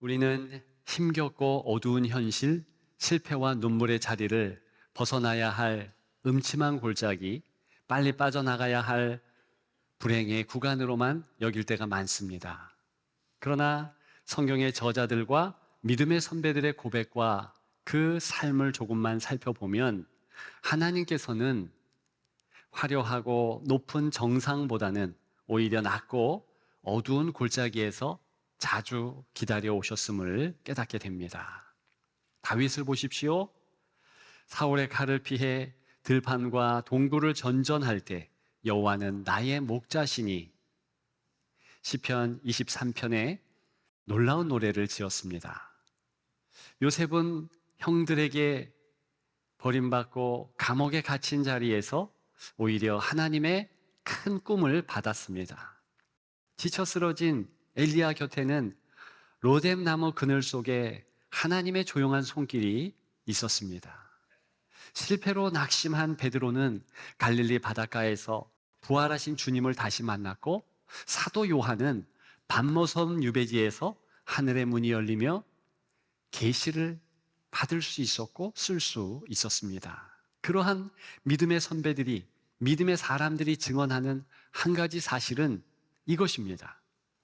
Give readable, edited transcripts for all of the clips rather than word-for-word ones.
우리는 힘겹고 어두운 현실, 실패와 눈물의 자리를 벗어나야 할 음침한 골짜기, 빨리 빠져나가야 할 불행의 구간으로만 여길 때가 많습니다. 그러나 성경의 저자들과 믿음의 선배들의 고백과 그 삶을 조금만 살펴보면 하나님께서는 화려하고 높은 정상보다는 오히려 낮고 어두운 골짜기에서 자주 기다려 오셨음을 깨닫게 됩니다. 다윗을 보십시오. 사울의 칼을 피해 들판과 동굴을 전전할 때 여호와는 나의 목자시니 시편 23편에 놀라운 노래를 지었습니다. 요셉은 형들에게 버림받고 감옥에 갇힌 자리에서 오히려 하나님의 큰 꿈을 받았습니다. 지쳐 쓰러진 엘리야 곁에는 로뎀 나무 그늘 속에 하나님의 조용한 손길이 있었습니다. 실패로 낙심한 베드로는 갈릴리 바닷가에서 부활하신 주님을 다시 만났고, 사도 요한은 밤모섬 유배지에서 하늘의 문이 열리며 계시를 받을 수 있었고 쓸 수 있었습니다. 그러한 믿음의 선배들이, 믿음의 사람들이 증언하는 한 가지 사실은 이것입니다.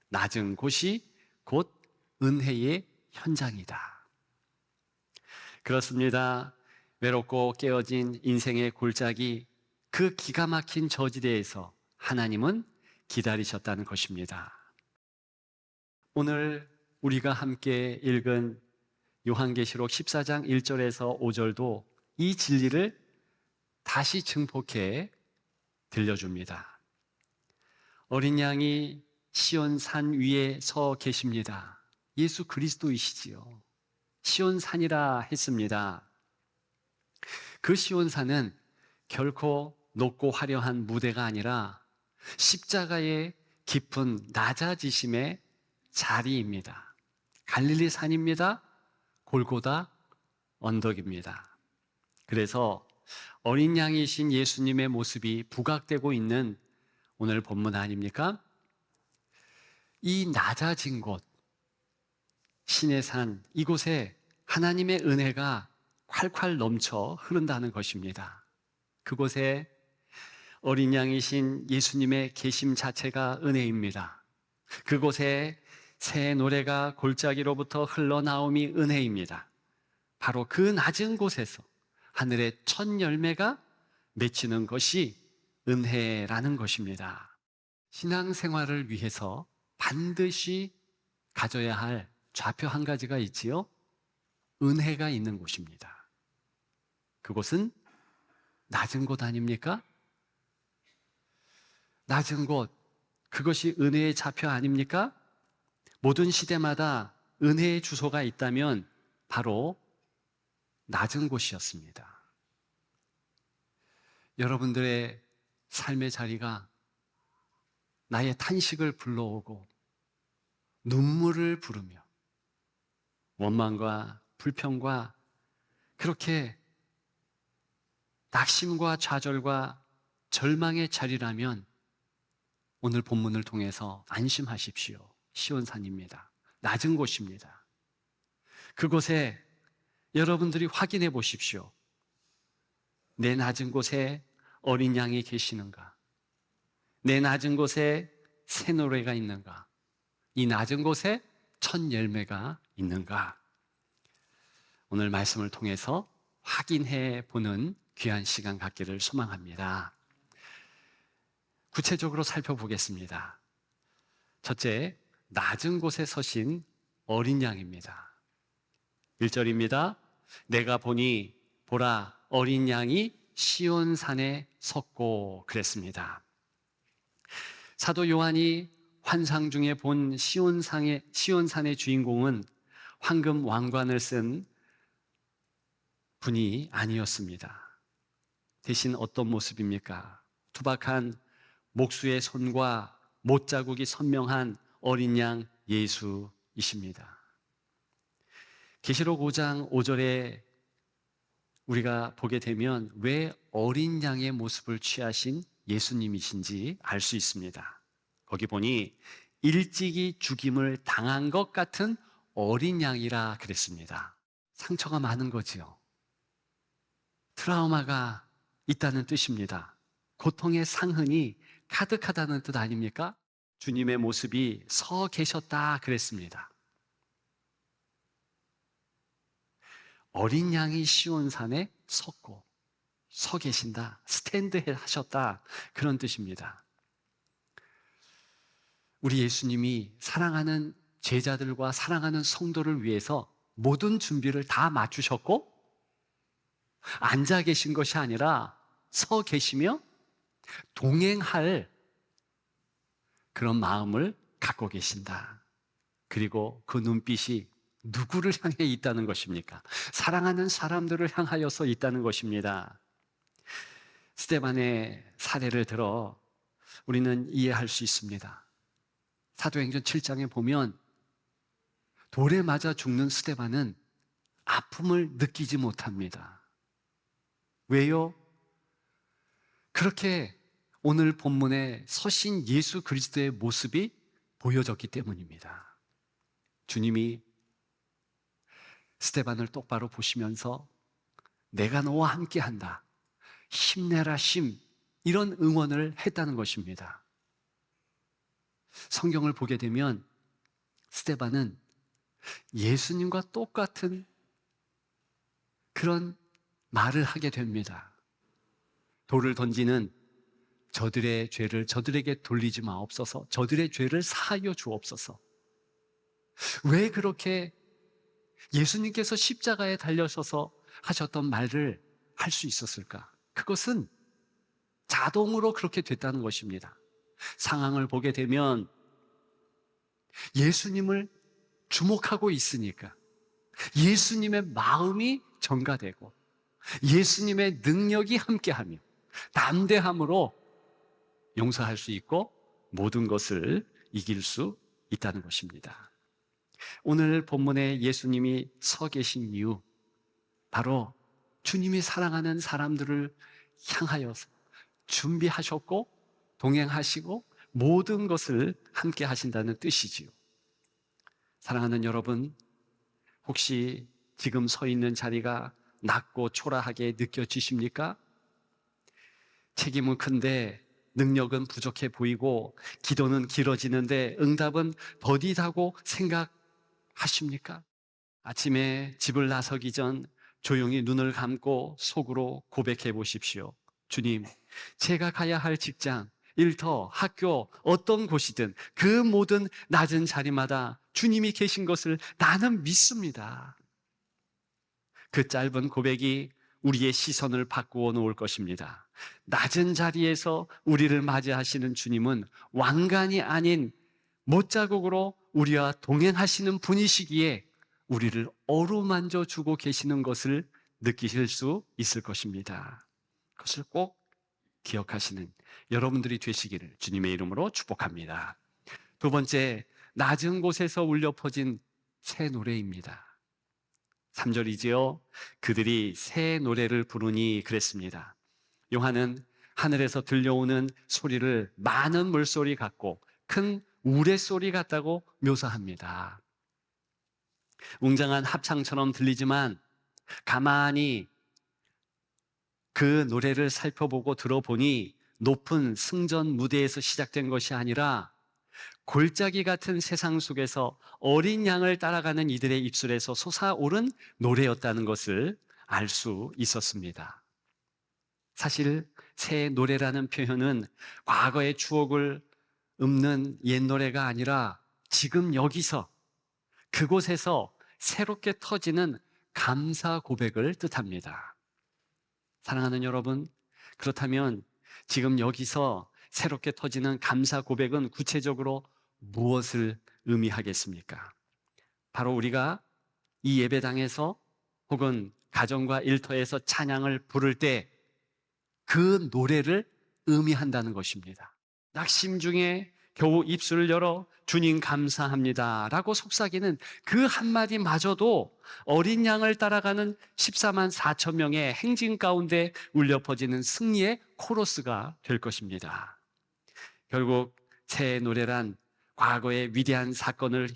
낮은 곳이 곧 은혜의 현장이다. 그렇습니다. 외롭고 깨어진 인생의 골짜기, 그 기가 막힌 저지대에서 하나님은 기다리셨다는 것입니다. 오늘 우리가 함께 읽은 요한계시록 14장 1절에서 5절도 이 진리를 다시 증폭해 들려줍니다. 어린 양이 시온 산 위에 서 계십니다. 예수 그리스도이시지요. 시온 산이라 했습니다. 그 시온 산은 결코 높고 화려한 무대가 아니라 십자가의 깊은 낮아지심의 자리입니다. 갈릴리 산입니다. 골고다 언덕입니다. 그래서 어린 양이신 예수님의 모습이 부각되고 있는 오늘 본문 아닙니까? 이 낮아진 곳, 신의 산, 이곳에 하나님의 은혜가 콸콸 넘쳐 흐른다는 것입니다. 그곳에 어린 양이신 예수님의 계심 자체가 은혜입니다. 그곳에 새 노래가 골짜기로부터 흘러나옴이 은혜입니다. 바로 그 낮은 곳에서 하늘의 첫 열매가 맺히는 것이 은혜라는 것입니다. 신앙생활을 위해서 반드시 가져야 할 좌표 한 가지가 있지요. 은혜가 있는 곳입니다. 그곳은 낮은 곳 아닙니까? 낮은 곳, 그것이 은혜의 좌표 아닙니까? 모든 시대마다 은혜의 주소가 있다면 바로 낮은 곳이었습니다. 여러분들의 삶의 자리가 나의 탄식을 불러오고 눈물을 부르며 원망과 불평과 그렇게 낙심과 좌절과 절망의 자리라면 오늘 본문을 통해서 안심하십시오. 시온산입니다. 낮은 곳입니다. 그곳에 여러분들이 확인해 보십시오. 내 낮은 곳에 어린 양이 계시는가? 내 낮은 곳에 새 노래가 있는가? 이 낮은 곳에 첫 열매가 있는가? 오늘 말씀을 통해서 확인해 보는 귀한 시간 갖기를 소망합니다. 구체적으로 살펴보겠습니다. 첫째, 낮은 곳에 서신 어린 양입니다. 1절입니다. 내가 보니 보라 어린 양이 시온산에 섰고 그랬습니다. 사도 요한이 환상 중에 본 시온산의 주인공은 황금 왕관을 쓴 분이 아니었습니다. 대신 어떤 모습입니까? 투박한 목수의 손과 못자국이 선명한 어린 양 예수이십니다. 계시록 5장 5절에 우리가 보게 되면 왜 어린 양의 모습을 취하신 예수님이신지 알 수 있습니다. 거기 보니 일찍이 죽임을 당한 것 같은 어린 양이라 그랬습니다. 상처가 많은 거지요. 트라우마가 있다는 뜻입니다. 고통의 상흔이 가득하다는 뜻 아닙니까? 주님의 모습이 서 계셨다 그랬습니다. 어린 양이 시온산에 섰고 서 계신다, 스탠드 하셨다, 그런 뜻입니다. 우리 예수님이 사랑하는 제자들과 사랑하는 성도를 위해서 모든 준비를 다 맞추셨고 앉아 계신 것이 아니라 서 계시며 동행할 그런 마음을 갖고 계신다. 그리고 그 눈빛이 누구를 향해 있다는 것입니까? 사랑하는 사람들을 향하여서 있다는 것입니다. 스데반의 사례를 들어 우리는 이해할 수 있습니다. 사도행전 7장에 보면 돌에 맞아 죽는 스데반은 아픔을 느끼지 못합니다. 왜요? 그렇게 오늘 본문에 서신 예수 그리스도의 모습이 보여졌기 때문입니다. 주님이 스데반을 똑바로 보시면서 내가 너와 함께한다, 힘내라 심, 이런 응원을 했다는 것입니다. 성경을 보게 되면 스데반은 예수님과 똑같은 그런 말을 하게 됩니다. 돌을 던지는 저들의 죄를 저들에게 돌리지 마옵소서, 저들의 죄를 사하여 주옵소서. 왜 그렇게 예수님께서 십자가에 달려서서 하셨던 말을 할 수 있었을까? 그것은 자동으로 그렇게 됐다는 것입니다. 상황을 보게 되면 예수님을 주목하고 있으니까 예수님의 마음이 전가되고 예수님의 능력이 함께하며 담대함으로 용서할 수 있고 모든 것을 이길 수 있다는 것입니다. 오늘 본문에 예수님이 서 계신 이유, 바로 주님이 사랑하는 사람들을 향하여서 준비하셨고 동행하시고 모든 것을 함께 하신다는 뜻이지요. 사랑하는 여러분, 혹시 지금 서 있는 자리가 낮고 초라하게 느껴지십니까? 책임은 큰데 능력은 부족해 보이고 기도는 길어지는데 응답은 더디다고 생각하십니까? 아침에 집을 나서기 전 조용히 눈을 감고 속으로 고백해 보십시오. 주님, 제가 가야 할 직장, 일터, 학교, 어떤 곳이든 그 모든 낮은 자리마다 주님이 계신 것을 나는 믿습니다. 그 짧은 고백이 우리의 시선을 바꾸어 놓을 것입니다. 낮은 자리에서 우리를 맞이하시는 주님은 왕관이 아닌 못자국으로 우리와 동행하시는 분이시기에 우리를 어루만져 주고 계시는 것을 느끼실 수 있을 것입니다. 그것을 꼭 기억하시는 여러분들이 되시기를 주님의 이름으로 축복합니다. 두 번째, 낮은 곳에서 울려 퍼진 새 노래입니다. 3절이지요. 그들이 새 노래를 부르니 그랬습니다. 요한은 하늘에서 들려오는 소리를 많은 물소리 같고 큰 우레소리 같다고 묘사합니다. 웅장한 합창처럼 들리지만 가만히 그 노래를 살펴보고 들어보니 높은 승전 무대에서 시작된 것이 아니라 골짜기 같은 세상 속에서 어린 양을 따라가는 이들의 입술에서 솟아오른 노래였다는 것을 알 수 있었습니다. 사실 새 노래라는 표현은 과거의 추억을 읊는 옛 노래가 아니라 지금 여기서 그곳에서 새롭게 터지는 감사 고백을 뜻합니다. 사랑하는 여러분, 그렇다면 지금 여기서 새롭게 터지는 감사 고백은 구체적으로 무엇을 의미하겠습니까? 바로 우리가 이 예배당에서 혹은 가정과 일터에서 찬양을 부를 때 그 노래를 의미한다는 것입니다. 낙심 중에 겨우 입술을 열어 주님 감사합니다 라고 속삭이는 그 한마디마저도 어린 양을 따라가는 14만 4천 명의 행진 가운데 울려 퍼지는 승리의 코러스가 될 것입니다. 결국 새 노래란 과거의 위대한 사건을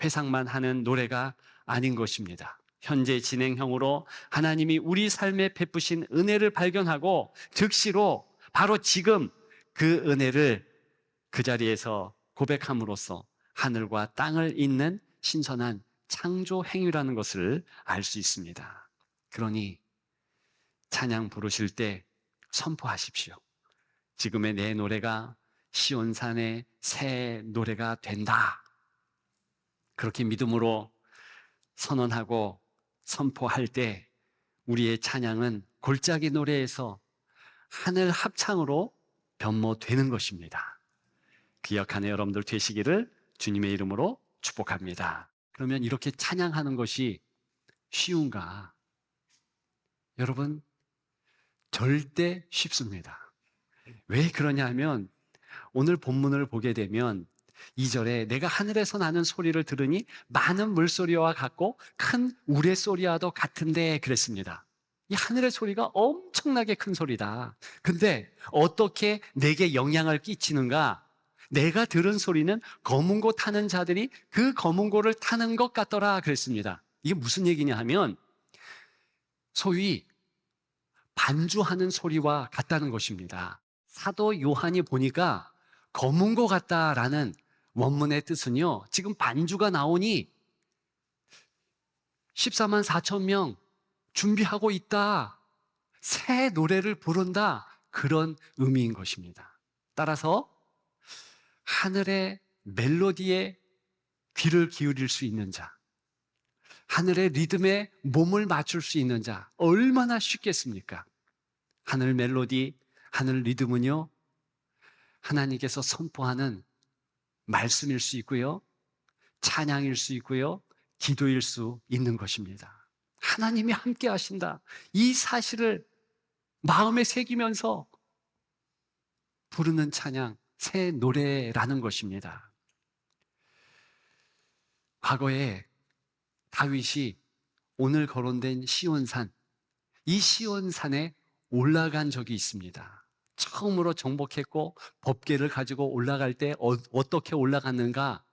회상만 하는 노래가 아닌 것입니다. 현재 진행형으로 하나님이 우리 삶에 베푸신 은혜를 발견하고 즉시로 바로 지금 그 은혜를 그 자리에서 고백함으로써 하늘과 땅을 잇는 신선한 창조 행위라는 것을 알 수 있습니다. 그러니 찬양 부르실 때 선포하십시오. 지금의 내 노래가 시온산의 새 노래가 된다. 그렇게 믿음으로 선언하고 선포할 때 우리의 찬양은 골짜기 노래에서 하늘 합창으로 변모되는 것입니다. 기억하는 여러분들 되시기를 주님의 이름으로 축복합니다. 그러면 이렇게 찬양하는 것이 쉬운가? 여러분, 절대 쉽습니다. 왜 그러냐 하면 오늘 본문을 보게 되면 2절에 내가 하늘에서 나는 소리를 들으니 많은 물소리와 같고 큰 우레소리와도 같은데 그랬습니다. 이 하늘의 소리가 엄청나게 큰 소리다. 근데 어떻게 내게 영향을 끼치는가? 내가 들은 소리는 검은고 타는 자들이 그 검은고를 타는 것 같더라 그랬습니다. 이게 무슨 얘기냐 하면 소위 반주하는 소리와 같다는 것입니다. 사도 요한이 보니까 검은고 같다라는 원문의 뜻은요, 지금 반주가 나오니 14만 4천 명 준비하고 있다, 새 노래를 부른다, 그런 의미인 것입니다. 따라서 하늘의 멜로디에 귀를 기울일 수 있는 자, 하늘의 리듬에 몸을 맞출 수 있는 자, 얼마나 쉽겠습니까? 하늘 멜로디, 하늘 리듬은요, 하나님께서 선포하는 말씀일 수 있고요, 찬양일 수 있고요, 기도일 수 있는 것입니다. 하나님이 함께 하신다, 이 사실을 마음에 새기면서 부르는 찬양, 새 노래라는 것입니다. 과거에 다윗이 오늘 거론된 시온산, 이 시온산에 올라간 적이 있습니다. 처음으로 정복했고 법궤를 가지고 올라갈 때 어떻게 올라갔는가?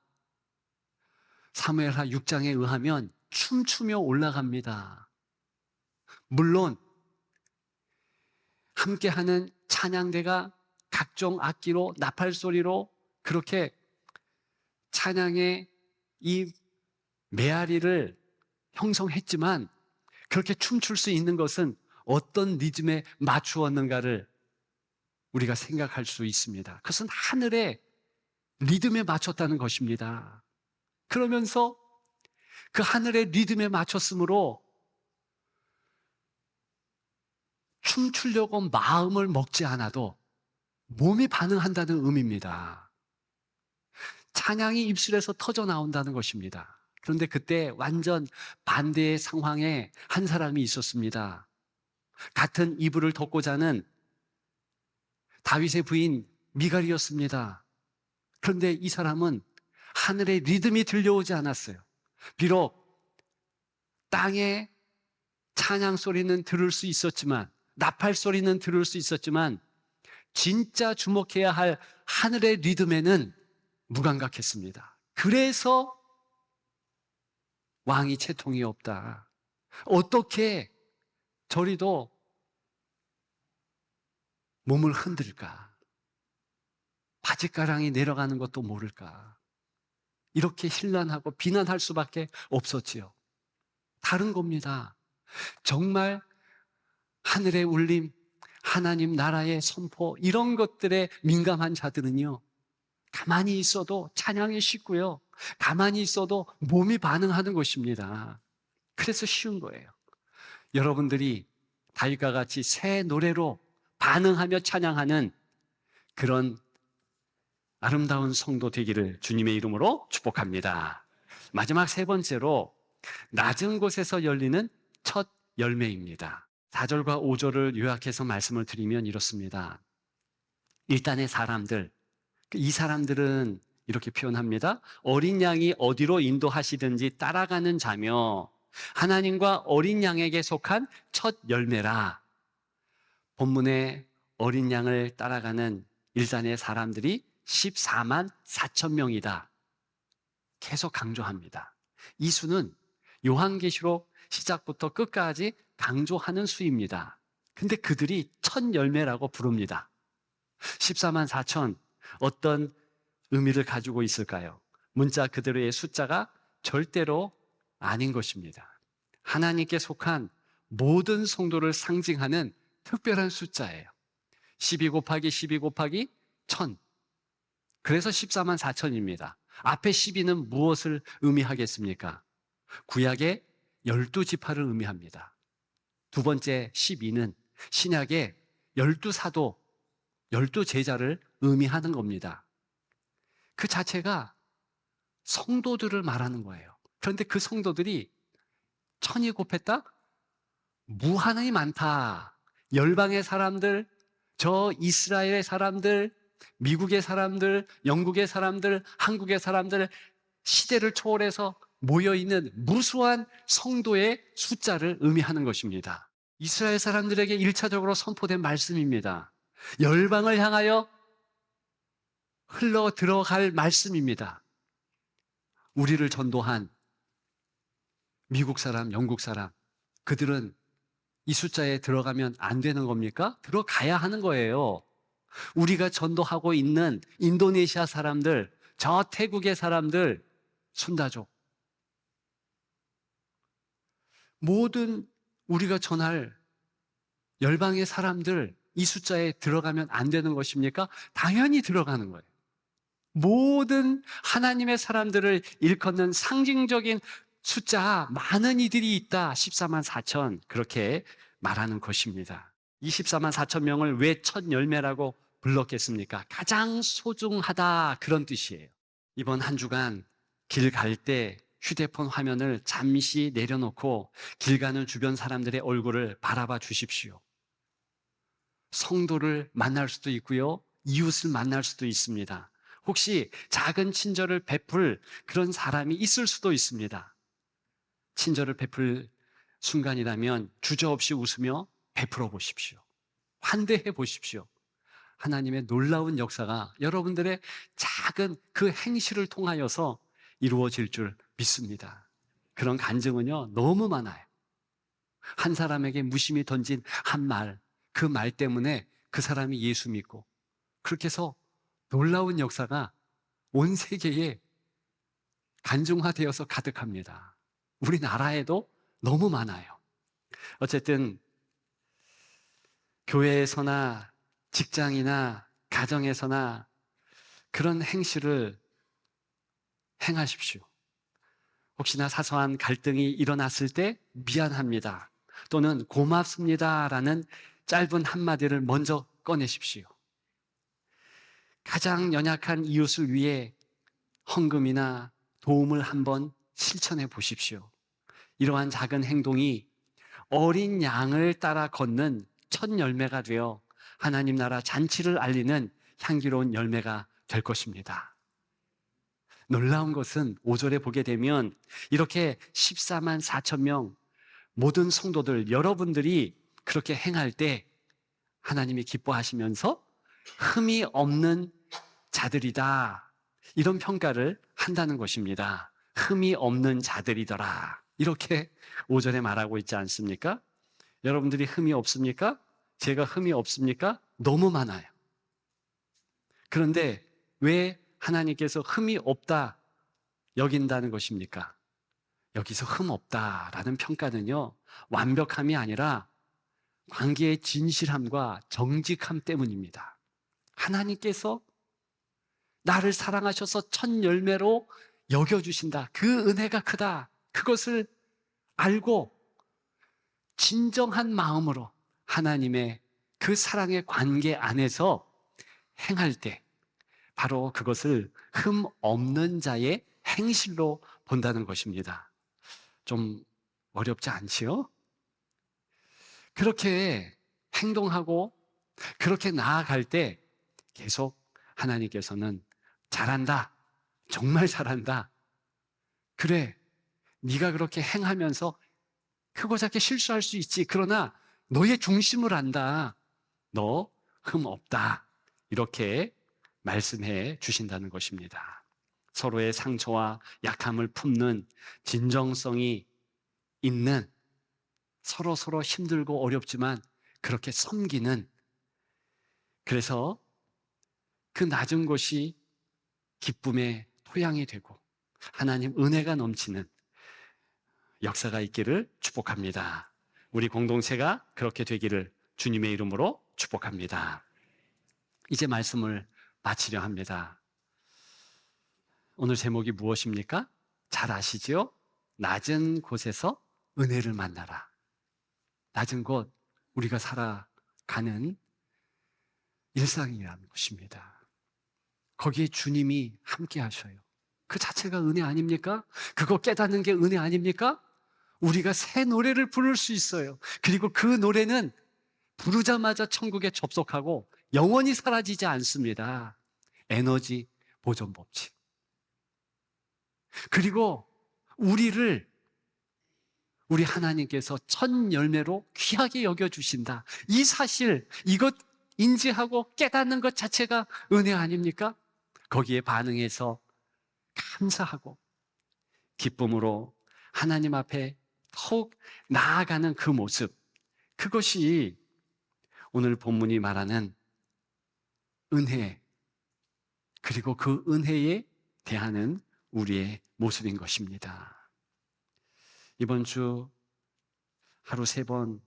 사무엘하 6장에 의하면 춤추며 올라갑니다. 물론 함께하는 찬양대가 각종 악기로 나팔소리로 그렇게 찬양의 이 메아리를 형성했지만 그렇게 춤출 수 있는 것은 어떤 리듬에 맞추었는가를 우리가 생각할 수 있습니다. 그것은 하늘의 리듬에 맞췄다는 것입니다. 그러면서 그 하늘의 리듬에 맞췄으므로 춤추려고 마음을 먹지 않아도 몸이 반응한다는 의미입니다. 찬양이 입술에서 터져 나온다는 것입니다. 그런데 그때 완전 반대의 상황에 한 사람이 있었습니다. 같은 이불을 덮고 자는 다윗의 부인 미갈이었습니다. 그런데 이 사람은 하늘의 리듬이 들려오지 않았어요. 비록 땅의 찬양 소리는 들을 수 있었지만, 나팔 소리는 들을 수 있었지만 진짜 주목해야 할 하늘의 리듬에는 무감각했습니다. 그래서 왕이 채통이 없다. 어떻게 저리도 몸을 흔들까? 바짓가랑이 내려가는 것도 모를까? 이렇게 hir난하고 비난할 수밖에 없었지요. 다른 겁니다. 정말 하늘의 울림, 하나님 나라의 선포, 이런 것들에 민감한 자들은요, 가만히 있어도 찬양이 쉽고요, 가만히 있어도 몸이 반응하는 것입니다. 그래서 쉬운 거예요. 여러분들이 다윗과 같이 새 노래로 반응하며 찬양하는 그런 아름다운 성도 되기를 주님의 이름으로 축복합니다. 마지막 세 번째로 낮은 곳에서 열리는 첫 열매입니다. 4절과 5절을 요약해서 말씀을 드리면 이렇습니다. 일단의 사람들, 이 사람들은 이렇게 표현합니다. 어린 양이 어디로 인도하시든지 따라가는 자며 하나님과 어린 양에게 속한 첫 열매라. 본문에 어린 양을 따라가는 일단의 사람들이 14만 4천 명이다. 계속 강조합니다. 이 수는 요한계시록 시작부터 끝까지 강조하는 수입니다. 근데 그들이 첫 열매라고 부릅니다. 14만 4천, 어떤 의미를 가지고 있을까요? 문자 그대로의 숫자가 절대로 아닌 것입니다. 하나님께 속한 모든 성도를 상징하는 특별한 숫자예요. 12 곱하기 12 곱하기 1000. 그래서 14만 4천입니다. 앞에 12는 무엇을 의미하겠습니까? 구약의 12지파를 의미합니다. 두 번째 12는 신약의 12사도, 12제자를 의미하는 겁니다. 그 자체가 성도들을 말하는 거예요. 그런데 그 성도들이 1000이 곱했다? 무한히 많다. 열방의 사람들, 저 이스라엘의 사람들, 미국의 사람들, 영국의 사람들, 한국의 사람들, 시대를 초월해서 모여있는 무수한 성도의 숫자를 의미하는 것입니다. 이스라엘 사람들에게 1차적으로 선포된 말씀입니다. 열방을 향하여 흘러 들어갈 말씀입니다. 우리를 전도한 미국 사람, 영국 사람, 그들은 이 숫자에 들어가면 안 되는 겁니까? 들어가야 하는 거예요. 우리가 전도하고 있는 인도네시아 사람들, 저 태국의 사람들, 순다족, 모든 우리가 전할 열방의 사람들, 이 숫자에 들어가면 안 되는 것입니까? 당연히 들어가는 거예요. 모든 하나님의 사람들을 일컫는 상징적인 숫자, 많은 이들이 있다. 14만 4천, 그렇게 말하는 것입니다. 24만 4천 명을 왜 첫 열매라고 불렀겠습니까? 가장 소중하다, 그런 뜻이에요. 이번 한 주간 길 갈 때 휴대폰 화면을 잠시 내려놓고 길 가는 주변 사람들의 얼굴을 바라봐 주십시오. 성도를 만날 수도 있고요, 이웃을 만날 수도 있습니다. 혹시 작은 친절을 베풀 그런 사람이 있을 수도 있습니다. 친절을 베풀 순간이라면 주저없이 웃으며 베풀어 보십시오. 환대해 보십시오. 하나님의 놀라운 역사가 여러분들의 작은 그 행실을 통하여서 이루어질 줄 믿습니다. 그런 간증은요, 너무 많아요. 한 사람에게 무심히 던진 한 말, 그 말 때문에 그 사람이 예수 믿고, 그렇게 해서 놀라운 역사가 온 세계에 간증화되어서 가득합니다. 우리나라에도 너무 많아요. 어쨌든 교회에서나 직장이나 가정에서나 그런 행실을 행하십시오. 혹시나 사소한 갈등이 일어났을 때 미안합니다 또는 고맙습니다라는 짧은 한마디를 먼저 꺼내십시오. 가장 연약한 이웃을 위해 헌금이나 도움을 한번 실천해 보십시오. 이러한 작은 행동이 어린 양을 따라 걷는 첫 열매가 되어 하나님 나라 잔치를 알리는 향기로운 열매가 될 것입니다. 놀라운 것은 5절에 보게 되면 이렇게 14만 4천 명 모든 성도들, 여러분들이 그렇게 행할 때 하나님이 기뻐하시면서 흠이 없는 자들이다, 이런 평가를 한다는 것입니다. 흠이 없는 자들이더라, 이렇게 5절에 말하고 있지 않습니까? 여러분들이 흠이 없습니까? 제가 흠이 없습니까? 너무 많아요. 그런데 왜 하나님께서 흠이 없다 여긴다는 것입니까? 여기서 흠 없다라는 평가는요, 완벽함이 아니라 관계의 진실함과 정직함 때문입니다. 하나님께서 나를 사랑하셔서 첫 열매로 여겨주신다, 그 은혜가 크다, 그것을 알고 진정한 마음으로 하나님의 그 사랑의 관계 안에서 행할 때 바로 그것을 흠 없는 자의 행실로 본다는 것입니다. 좀 어렵지 않지요? 그렇게 행동하고 그렇게 나아갈 때 계속 하나님께서는 잘한다, 정말 잘한다, 그래, 네가 그렇게 행하면서 크고 작게 실수할 수 있지, 그러나 너의 중심을 안다, 너 흠 없다, 이렇게 말씀해 주신다는 것입니다. 서로의 상처와 약함을 품는 진정성이 있는, 서로 힘들고 어렵지만 그렇게 섬기는, 그래서 그 낮은 곳이 기쁨의 토양이 되고 하나님 은혜가 넘치는 역사가 있기를 축복합니다. 우리 공동체가 그렇게 되기를 주님의 이름으로 축복합니다. 이제 말씀을 마치려 합니다. 오늘 제목이 무엇입니까? 잘 아시죠? 낮은 곳에서 은혜를 만나라. 낮은 곳, 우리가 살아가는 일상이라는 것입니다. 거기에 주님이 함께 하셔요. 그 자체가 은혜 아닙니까? 그거 깨닫는 게 은혜 아닙니까? 우리가 새 노래를 부를 수 있어요. 그리고 그 노래는 부르자마자 천국에 접속하고 영원히 사라지지 않습니다. 에너지 보존 법칙. 그리고 우리 하나님께서 첫 열매로 귀하게 여겨주신다. 이 사실, 이것 인지하고 깨닫는 것 자체가 은혜 아닙니까? 거기에 반응해서 감사하고 기쁨으로 하나님 앞에 더욱 나아가는 그 모습, 그것이 오늘 본문이 말하는 은혜, 그리고 그 은혜에 대하는 우리의 모습인 것입니다. 이번 주 하루 3번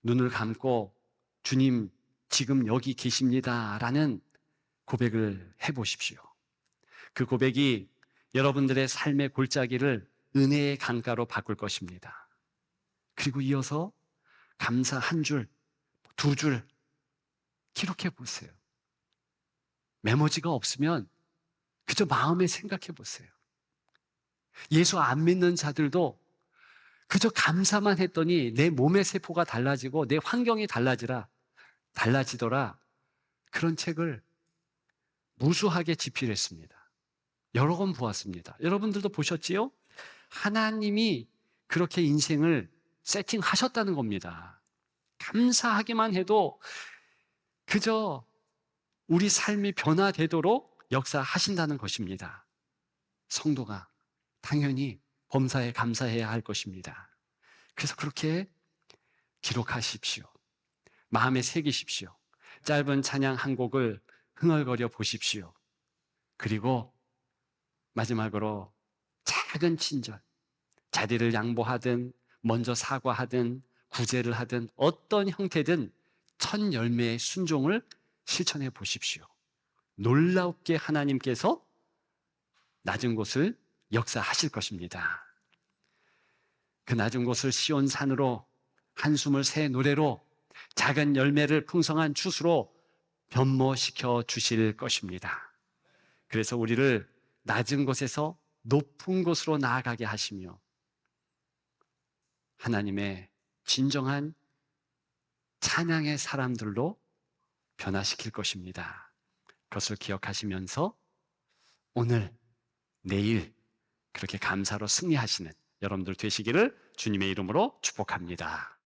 눈을 감고 주님 지금 여기 계십니다 라는 고백을 해보십시오. 그 고백이 여러분들의 삶의 골짜기를 은혜의 강가로 바꿀 것입니다. 그리고 이어서 감사 1줄, 2줄 기록해 보세요. 메모지가 없으면 그저 마음에 생각해 보세요. 예수 안 믿는 자들도 그저 감사만 했더니 내 몸의 세포가 달라지고 내 환경이 달라지더라. 그런 책을 무수하게 집필했습니다. 여러 권 보았습니다. 여러분들도 보셨지요? 하나님이 그렇게 인생을 세팅하셨다는 겁니다. 감사하기만 해도 그저 우리 삶이 변화되도록 역사하신다는 것입니다. 성도가 당연히 범사에 감사해야 할 것입니다. 그래서 그렇게 기록하십시오. 마음에 새기십시오. 짧은 찬양 한 곡을 흥얼거려 보십시오. 그리고 마지막으로 작은 친절, 자리를 양보하든 먼저 사과하든 구제를 하든 어떤 형태든 첫 열매의 순종을 실천해 보십시오. 놀랍게 하나님께서 낮은 곳을 역사하실 것입니다. 그 낮은 곳을 시온 산으로, 한숨을 새 노래로, 작은 열매를 풍성한 추수로 변모시켜 주실 것입니다. 그래서 우리를 낮은 곳에서 높은 곳으로 나아가게 하시며 하나님의 진정한 찬양의 사람들로 변화시킬 것입니다. 그것을 기억하시면서 오늘, 내일 그렇게 감사로 승리하시는 여러분들 되시기를 주님의 이름으로 축복합니다.